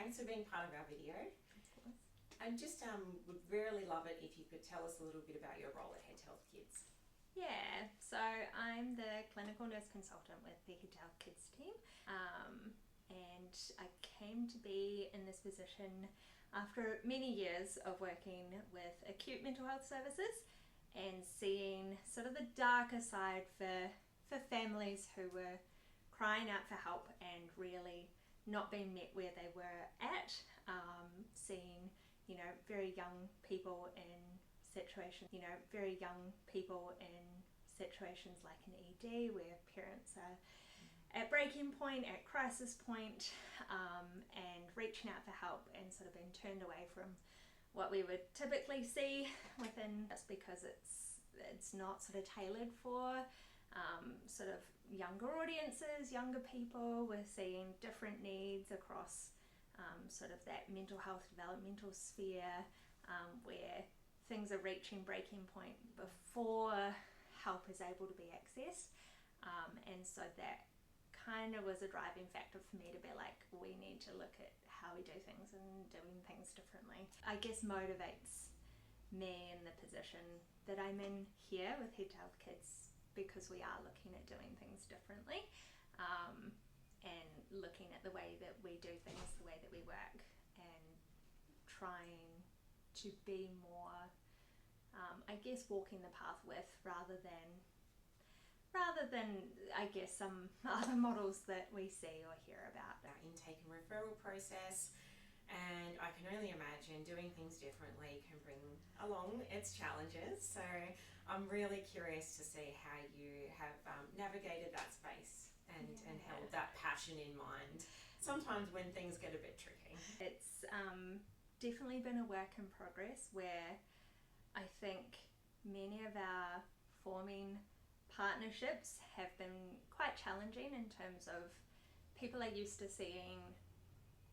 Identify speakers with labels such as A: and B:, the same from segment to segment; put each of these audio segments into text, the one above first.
A: thanks for being part of our video.
B: Of course.
A: And just would really love it if you could tell us a little bit about your role at Head Health Kids.
B: Yeah, so I'm the clinical nurse consultant with the Head Health Kids team, and I came to be in this position after many years of working with acute mental health services and seeing sort of the darker side for families who were crying out for help and really not being met where they were at, seeing, very young people in situations, like an ED where parents are at breaking point, at crisis point, and reaching out for help and sort of being turned away from what we would typically see within, just because it's not sort of tailored for sort of younger audiences, younger people. We're seeing different needs across sort of that mental health developmental sphere, where things are reaching breaking point before help is able to be accessed, and so that kind of was a driving factor for me to be like, we need to look at how we do things and doing things differently. I guess motivates me in the position that I'm in here with Head Health Kids, because we are looking at doing things differently, and looking at the way that we do things, the way that we work, and trying to be more, I guess, walking the path with, rather than I guess some other models that we see or hear about.
A: Our intake and referral process, and I can only imagine doing things differently can bring along its challenges. So I'm really curious to see how you have navigated that space and held that passion in mind, sometimes when things get a bit tricky.
B: It's definitely been a work in progress, where I think many of our forming partnerships have been quite challenging in terms of people are used to seeing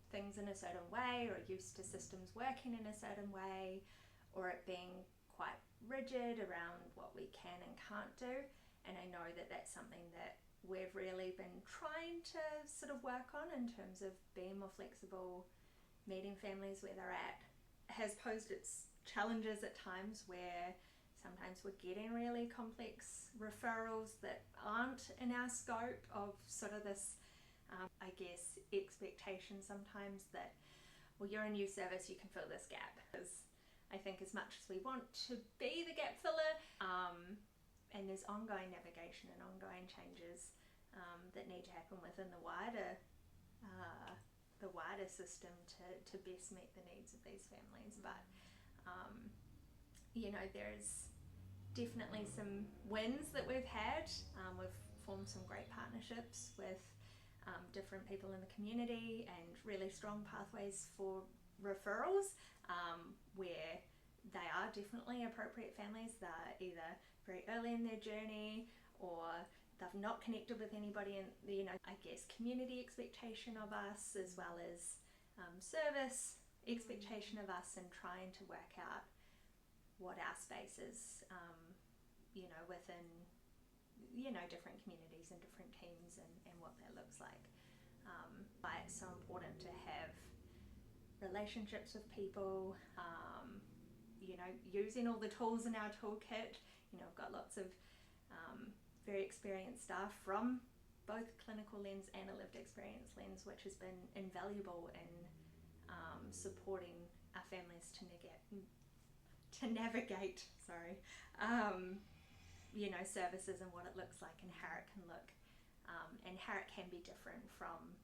B: things in a certain way, or used to systems working in a certain way, or it being quite rigid around what we can and can't do. And I know that that's something that we've really been trying to sort of work on in terms of being more flexible, meeting families where they're at. Has posed its challenges at times, where sometimes we're getting really complex referrals that aren't in our scope of sort of this, I guess, expectation sometimes that, well, you're a new service, you can fill this gap. Because I think as much as we want to be the gap filler, and there's ongoing navigation and ongoing changes that need to happen within the wider system to best meet the needs of these families. But there's definitely some wins that we've had. We've formed some great partnerships with different people in the community, and really strong pathways for referrals, where they are definitely appropriate families. They're either very early in their journey, or they've not connected with anybody in, I guess, community expectation of us, as well as service expectation of us, and trying to work out what our space is, within, different communities and different teams, and what that looks like. But it's so important to have relationships with people, using all the tools in our toolkit. I've got lots of very experienced staff from both clinical lens and a lived experience lens, which has been invaluable in supporting our families to navigate services and what it looks like and how it can look, and how it can be different from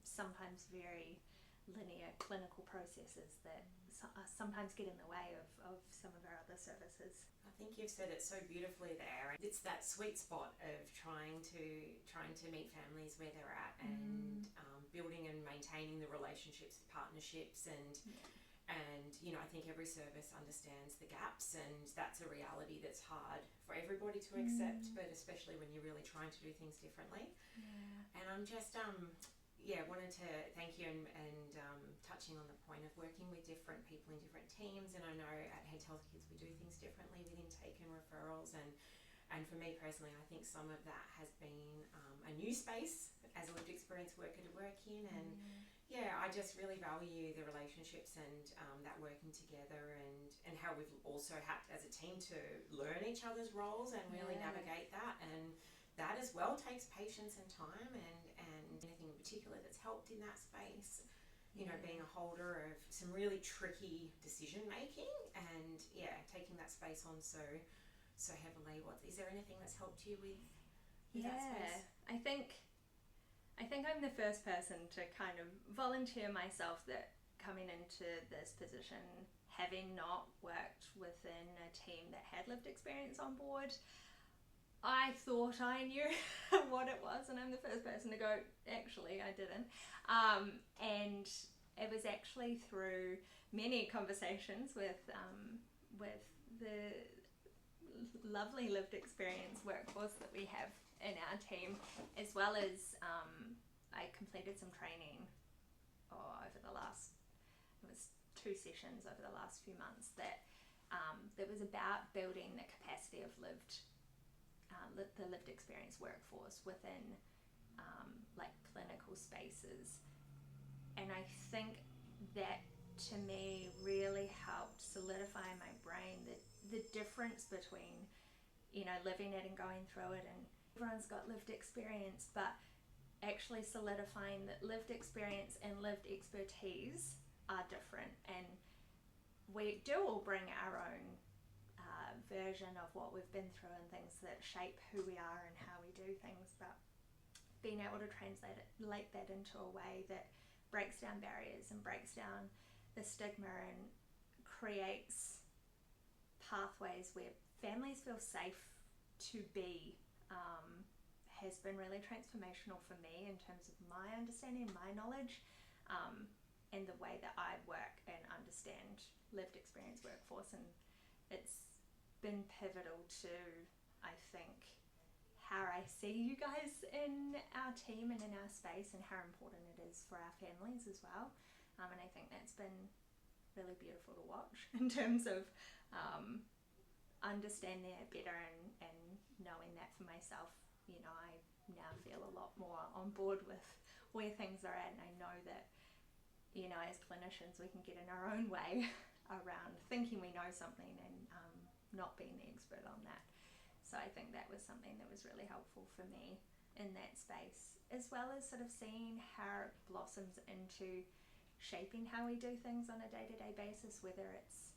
B: sometimes very linear clinical processes that sometimes get in the way of some of our other services.
A: I think you've said it so beautifully there. It's that sweet spot of trying to meet families where they're at, and building and maintaining the relationships, partnerships, and I think every service understands the gaps, and that's a reality that's hard for everybody to accept, but especially when you're really trying to do things differently. And I'm just wanted to thank you and touching on the point of working with different people in different teams. And I know at Head Health Kids we do things differently with intake and referrals, and for me personally, I think some of that has been a new space as a lived experience worker to work in, and I just really value the relationships and that working together, and how we've also had as a team to learn each other's roles and really navigate that. And that as well takes patience and time, and anything in particular that's helped in that space. You know, being a holder of some really tricky decision making, and taking that space on so heavily. Is there anything that's helped you with that space?
B: I think I'm the first person to kind of volunteer myself that coming into this position, having not worked within a team that had lived experience on board, I thought I knew what it was, and I'm the first person to go, actually, I didn't. And it was actually through many conversations with the lovely lived experience workforce that we have in our team, as well as I completed some training over the last, it was 2 sessions over the last few months that was about building the capacity of the lived experience workforce within like clinical spaces. And I think that to me really helped solidify in my brain the difference between, you know, living it and going through it, and everyone's got lived experience, but actually solidifying that lived experience and lived expertise are different, and we do all bring our own version of what we've been through and things that shape who we are and how we do things, but being able to translate that into a way that breaks down barriers and breaks down the stigma and creates pathways where families feel safe to be has been really transformational for me in terms of my understanding, my knowledge, and the way that I work and understand lived experience workforce. And it's been pivotal to, I think, how I see you guys in our team and in our space, and how important it is for our families as well. And I think that's been really beautiful to watch in terms of understanding it better and knowing that for myself. You know, I now feel a lot more on board with where things are at, and I know that, you know, as clinicians we can get in our own way around thinking we know something and not being the expert on that. So I think that was something that was really helpful for me in that space, as well as sort of seeing how it blossoms into shaping how we do things on a day-to-day basis, whether it's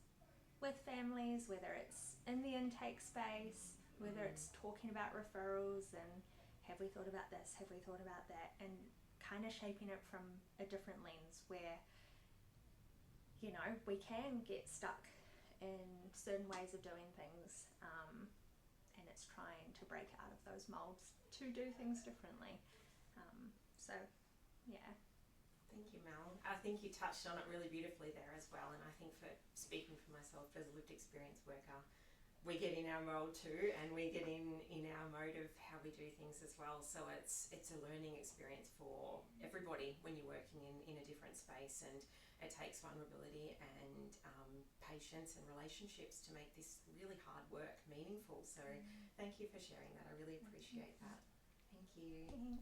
B: with families, whether it's in the intake space, whether it's talking about referrals and have we thought about this, have we thought about that, and kind of shaping it from a different lens where, you know, we can get stuck in certain ways of doing things, and it's trying to break out of those molds to do things differently. So, yeah.
A: Thank you, Mel. I think you touched on it really beautifully there as well, and I think for speaking for myself as a lived experience worker, we get in our role too, and we get in our mode of how we do things as well. So it's a learning experience for everybody when you're working in a different space, and it takes vulnerability and patience and relationships to make this really hard work meaningful. So thank you for sharing that. I really appreciate that. Thank you.